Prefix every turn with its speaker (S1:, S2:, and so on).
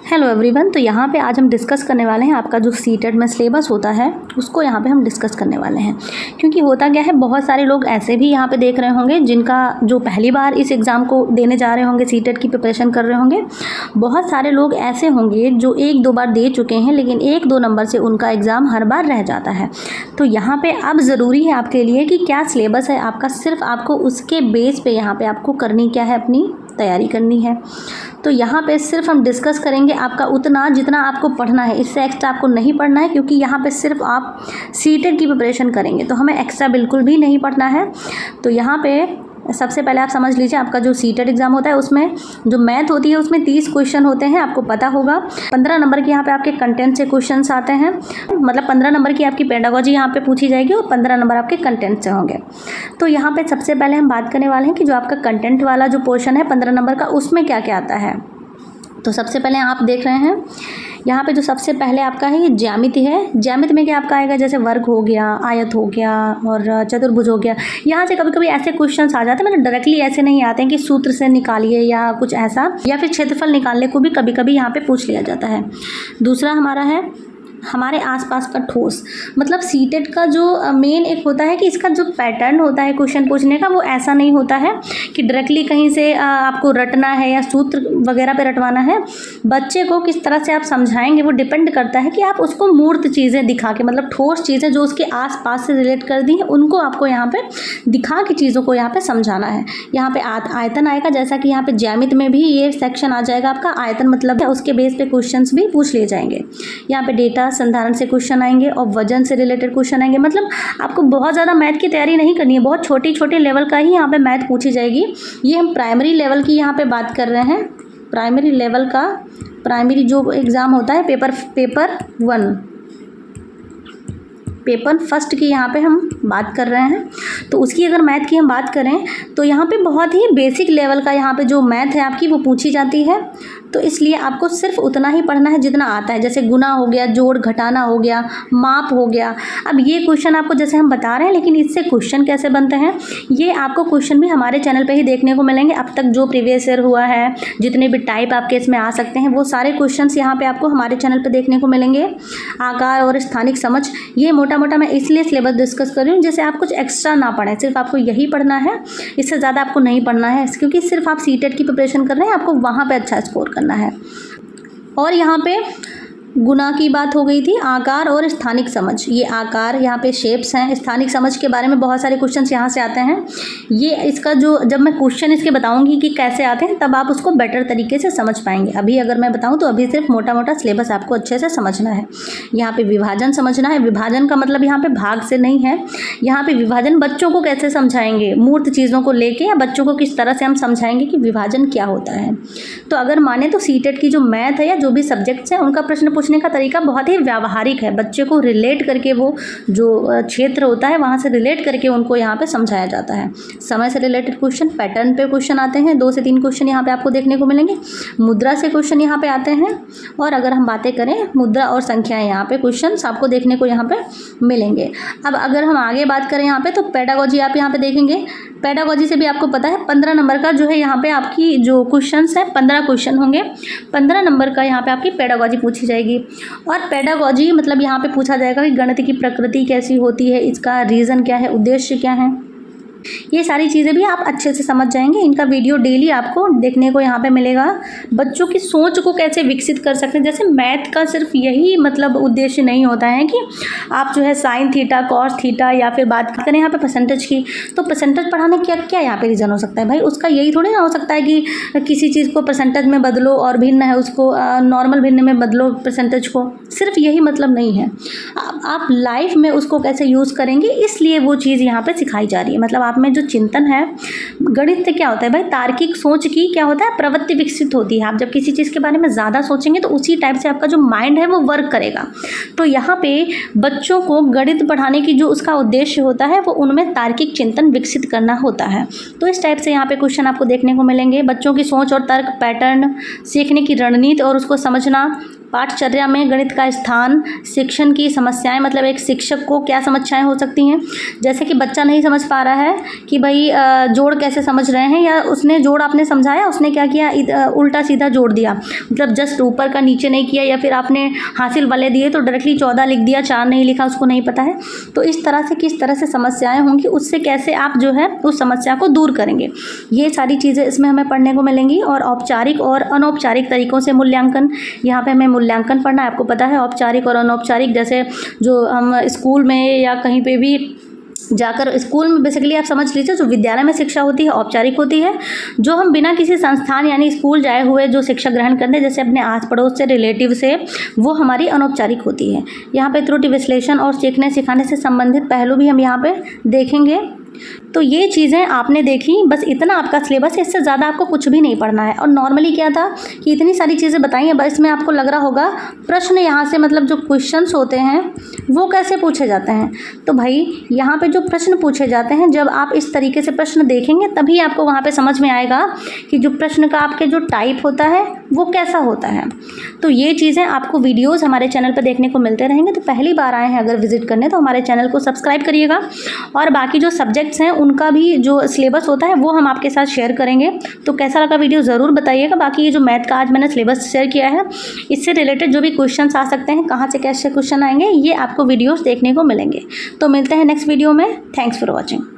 S1: Hello everyone. तो यहाँ पे आज हम डिस्कस करने वाले हैं आपका जो सीटेट में सिलेबस होता है उसको यहाँ पे हम डिस्कस करने वाले हैं। क्योंकि होता क्या है, बहुत सारे लोग ऐसे भी यहाँ पे देख रहे होंगे जिनका जो पहली बार इस एग्ज़ाम को देने जा रहे होंगे, सीटेट की प्रिपरेशन कर रहे होंगे। बहुत सारे लोग ऐसे होंगे जो 1-2 बार दे चुके हैं लेकिन 1-2 नंबर से उनका एग्ज़ाम हर बार रह जाता है। तो यहाँ पर अब ज़रूरी है आपके लिए कि क्या सिलेबस है आपका, सिर्फ आपको उसके बेस पर यहाँ पर आपको करनी क्या है, अपनी तैयारी करनी है। तो यहाँ पे सिर्फ हम डिस्कस करेंगे आपका उतना जितना आपको पढ़ना है, इससे एक्स्ट्रा आपको नहीं पढ़ना है। क्योंकि यहाँ पे सिर्फ आप सीटेट की प्रिपरेशन करेंगे तो हमें एक्स्ट्रा बिल्कुल भी नहीं पढ़ना है। तो यहाँ पे सबसे पहले आप समझ लीजिए, आपका जो सीटेट एग्ज़ाम होता है उसमें जो मैथ होती है उसमें 30 क्वेश्चन होते हैं, आपको पता होगा। 15 नंबर के यहाँ पे आपके कंटेंट से क्वेश्चंस आते हैं, मतलब 15 नंबर की आपकी पेडागोजी यहाँ पे पूछी जाएगी और 15 नंबर आपके कंटेंट से होंगे। तो यहाँ पे सबसे पहले हम बात करने वाले हैं कि जो आपका कंटेंट वाला जो पोर्शन है 15 नंबर का, उसमें क्या क्या आता है। तो सबसे पहले आप देख रहे हैं यहाँ पे जो सबसे पहले आपका है ये ज्यामिति है। ज्यामिति में क्या आपका आएगा, जैसे वर्ग हो गया, आयत हो गया और चतुर्भुज हो गया। यहाँ से कभी कभी ऐसे क्वेश्चंस आ जाते हैं, मतलब डायरेक्टली ऐसे नहीं आते हैं कि सूत्र से निकालिए या कुछ ऐसा, या फिर क्षेत्रफल निकालने को भी कभी कभी यहाँ पे पूछ लिया जाता है। दूसरा हमारा है हमारे आसपास का ठोस, मतलब सीटेट का जो मेन एक होता है कि इसका जो पैटर्न होता है क्वेश्चन पूछने का, वो ऐसा नहीं होता है कि डायरेक्टली कहीं से आपको रटना है या सूत्र वगैरह पे रटवाना है। बच्चे को किस तरह से आप समझाएंगे वो डिपेंड करता है कि आप उसको मूर्त चीज़ें दिखा के, मतलब ठोस चीज़ें जो उसके आसपास से रिलेट कर दी हैं उनको आपको यहाँ पे दिखा के चीज़ों को यहाँ पे समझाना है। यहाँ पे आयतन आएगा, जैसा कि यहाँ पे ज्यामिति में भी ये सेक्शन आ जाएगा आपका आयतन मतलब है, उसके बेस पे क्वेश्चन भी पूछ लिए जाएंगे। यहाँ पे डेटा संधारण से क्वेश्चन आएंगे और वजन से रिलेटेड क्वेश्चन आएंगे। मतलब आपको बहुत ज़्यादा मैथ की तैयारी नहीं करनी है, बहुत छोटे लेवल का ही यहाँ पे मैथ पूछी जाएगी। ये हम प्राइमरी लेवल की यहाँ पे बात कर रहे हैं। प्राइमरी लेवल का प्राइमरी जो एग्ज़ाम होता है पेपर फर्स्ट की यहाँ पे हम बात कर रहे हैं। तो उसकी अगर मैथ की हम बात करें तो यहाँ पे बहुत ही बेसिक लेवल का यहाँ पे जो मैथ है आपकी वो पूछी जाती है। तो इसलिए आपको सिर्फ उतना ही पढ़ना है जितना आता है, जैसे गुना हो गया, जोड़ घटाना हो गया, माप हो गया। अब ये क्वेश्चन आपको जैसे हम बता रहे हैं, लेकिन इससे क्वेश्चन कैसे बनते हैं ये आपको क्वेश्चन भी हमारे चैनल पे ही देखने को मिलेंगे। अब तक जो प्रीवियस ईयर हुआ है, जितने भी टाइप आपके इसमें आ सकते हैं, वो सारे क्वेश्चंस यहाँ पे आपको हमारे चैनल पे देखने को मिलेंगे। आकार और स्थानिक समझ, ये मोटा मैं इसलिए सिलेबस डिस्कस कर रही हूँ जैसे आप कुछ एक्स्ट्रा ना पढ़ें, सिर्फ आपको यही पढ़ना है, इससे ज़्यादा आपको नहीं पढ़ना है। क्योंकि सिर्फ आप सीटेट की प्रिपरेशन कर रहे हैं, आपको वहाँ पे अच्छा स्कोर करना है। और यहाँ पे गुना की बात हो गई थी, आकार और स्थानिक समझ। ये आकार यहाँ पे शेप्स हैं, स्थानिक समझ के बारे में बहुत सारे क्वेश्चंस यहाँ से आते हैं। ये इसका जो जब मैं क्वेश्चन इसके बताऊंगी कि कैसे आते हैं तब आप उसको बेटर तरीके से समझ पाएंगे। अभी अगर मैं बताऊं तो अभी सिर्फ मोटा सिलेबस आपको अच्छे से समझना है। यहाँ पे विभाजन समझना है। विभाजन का मतलब यहाँ पे भाग से नहीं है, यहाँ पे विभाजन बच्चों को कैसे समझाएंगे, मूर्त चीज़ों को लेके, या बच्चों को किस तरह से हम समझाएंगे कि विभाजन क्या होता है। तो अगर माने तो सीटेट की जो मैथ है या जो भी सब्जेक्ट्स हैं उनका प्रश्न पूछने का तरीका बहुत ही व्यावहारिक है। बच्चे को रिलेट करके, वो जो क्षेत्र होता है वहाँ से रिलेट करके उनको यहाँ पे समझाया जाता है। समय से रिलेटेड क्वेश्चन, पैटर्न पे क्वेश्चन आते हैं, 2 से 3 क्वेश्चन यहाँ पे आपको देखने को मिलेंगे। मुद्रा से क्वेश्चन यहाँ पे आते हैं। और अगर हम बातें करें मुद्रा और संख्याएं, यहाँ पे क्वेश्चन आपको देखने को यहाँ पे मिलेंगे। अब अगर हम आगे बात करें यहाँ पे, तो पेडागोजी आप यहाँ पे देखेंगे। पेडागोजी से भी आपको पता है 15 नंबर का जो है यहाँ पे आपकी जो क्वेश्चंस है 15 क्वेश्चन होंगे। 15 नंबर का यहाँ पे आपकी पेडागोजी पूछी जाएगी। और पेडागोजी मतलब यहाँ पे पूछा जाएगा कि गणित की प्रकृति कैसी होती है, इसका रीज़न क्या है, उद्देश्य क्या है। ये सारी चीज़ें भी आप अच्छे से समझ जाएंगे। इनका वीडियो डेली आपको देखने को यहाँ पे मिलेगा। बच्चों की सोच को कैसे विकसित कर सकते हैं, जैसे मैथ का सिर्फ यही मतलब उद्देश्य नहीं होता है कि आप जो है साइन थीटा, कॉस थीटा, या फिर बात करें यहाँ पे परसेंटेज की, तो परसेंटेज पढ़ाने क्या क्या यहाँ पे रीज़न हो सकता है भाई। उसका यही थोड़ी ना हो सकता है कि किसी चीज़ को परसेंटेज में बदलो और भिन्न है उसको नॉर्मल भिन्न में बदलो परसेंटेज को, सिर्फ यही मतलब नहीं है। आप लाइफ में उसको कैसे यूज़ करेंगे, इसलिए वो चीज़ यहाँ पर सिखाई जा रही है। मतलब आप में जो चिंतन है, गणित से क्या होता है भाई, तार्किक सोच की क्या होता है, प्रवृत्ति विकसित होती है। आप जब किसी चीज़ के बारे में ज़्यादा सोचेंगे तो उसी टाइप से आपका जो माइंड है वो वर्क करेगा। तो यहाँ पे बच्चों को गणित पढ़ाने की जो उसका उद्देश्य होता है वो उनमें तार्किक चिंतन विकसित करना होता है। तो इस टाइप से यहाँ पे क्वेश्चन आपको देखने को मिलेंगे। बच्चों की सोच और तर्क, पैटर्न, सीखने की रणनीति और उसको समझना, पाठचर्या में गणित का स्थान, शिक्षण की समस्याएं, मतलब एक शिक्षक को क्या समस्याएं हो सकती हैं। जैसे कि बच्चा नहीं समझ पा रहा है कि भाई जोड़ कैसे समझ रहे हैं, या उसने जोड़ आपने समझाया, उसने क्या किया, उल्टा सीधा जोड़ दिया, मतलब जस्ट ऊपर का नीचे नहीं किया, या फिर आपने हासिल वाले दिए तो डायरेक्टली 14 लिख दिया, 4 नहीं लिखा, उसको नहीं पता है। तो इस तरह से किस तरह से समस्याएं होंगी, उससे कैसे आप जो है उस समस्या को दूर करेंगे, ये सारी चीज़ें इसमें हमें पढ़ने को मिलेंगी। और औपचारिक और अनौपचारिक तरीक़ों से मूल्यांकन, यहाँ पे हमें मूल्यांकन पढ़ना है। आपको पता है औपचारिक और अनौपचारिक, जैसे जो हम स्कूल में या कहीं पे भी जाकर, स्कूल में बेसिकली आप समझ लीजिए जो विद्यालय में शिक्षा होती है औपचारिक होती है। जो हम बिना किसी संस्थान यानी स्कूल जाए हुए जो शिक्षा ग्रहण करते हैं, जैसे अपने आस पड़ोस से, रिलेटिव से, वो हमारी अनौपचारिक होती है। यहाँ पे त्रुटि विश्लेषण और सीखने सिखाने से संबंधित पहलू भी हम यहाँ पे देखेंगे। तो ये चीज़ें आपने देखी, बस इतना आपका सिलेबस है, इससे ज़्यादा आपको कुछ भी नहीं पढ़ना है। और नॉर्मली क्या था कि इतनी सारी चीज़ें बताई हैं, बस इसमें आपको लग रहा होगा प्रश्न यहाँ से, मतलब जो क्वेश्चंस होते हैं वो कैसे पूछे जाते हैं। तो भाई यहाँ पे जो प्रश्न पूछे जाते हैं, जब आप इस तरीके से प्रश्न देखेंगे तभी आपको वहाँ पे समझ में आएगा कि जो प्रश्न का आपके जो टाइप होता है वो कैसा होता है। तो ये चीज़ें आपको वीडियोज़ हमारे चैनल पर देखने को मिलते रहेंगे। तो पहली बार आए हैं अगर विजिट करने, तो हमारे चैनल को सब्सक्राइब करिएगा। और बाकी जो सब्जेक्ट्स हैं उनका भी जो सिलेबस होता है वो हम आपके साथ शेयर करेंगे। तो कैसा लगा वीडियो ज़रूर बताइएगा। बाकी ये जो मैथ का आज मैंने सिलेबस शेयर किया है, इससे रिलेटेड जो भी क्वेश्चंस आ सकते हैं, कहाँ से कैसे क्वेश्चन आएंगे, ये आपको वीडियोस देखने को मिलेंगे। तो मिलते हैं नेक्स्ट वीडियो में। Thanks for watching.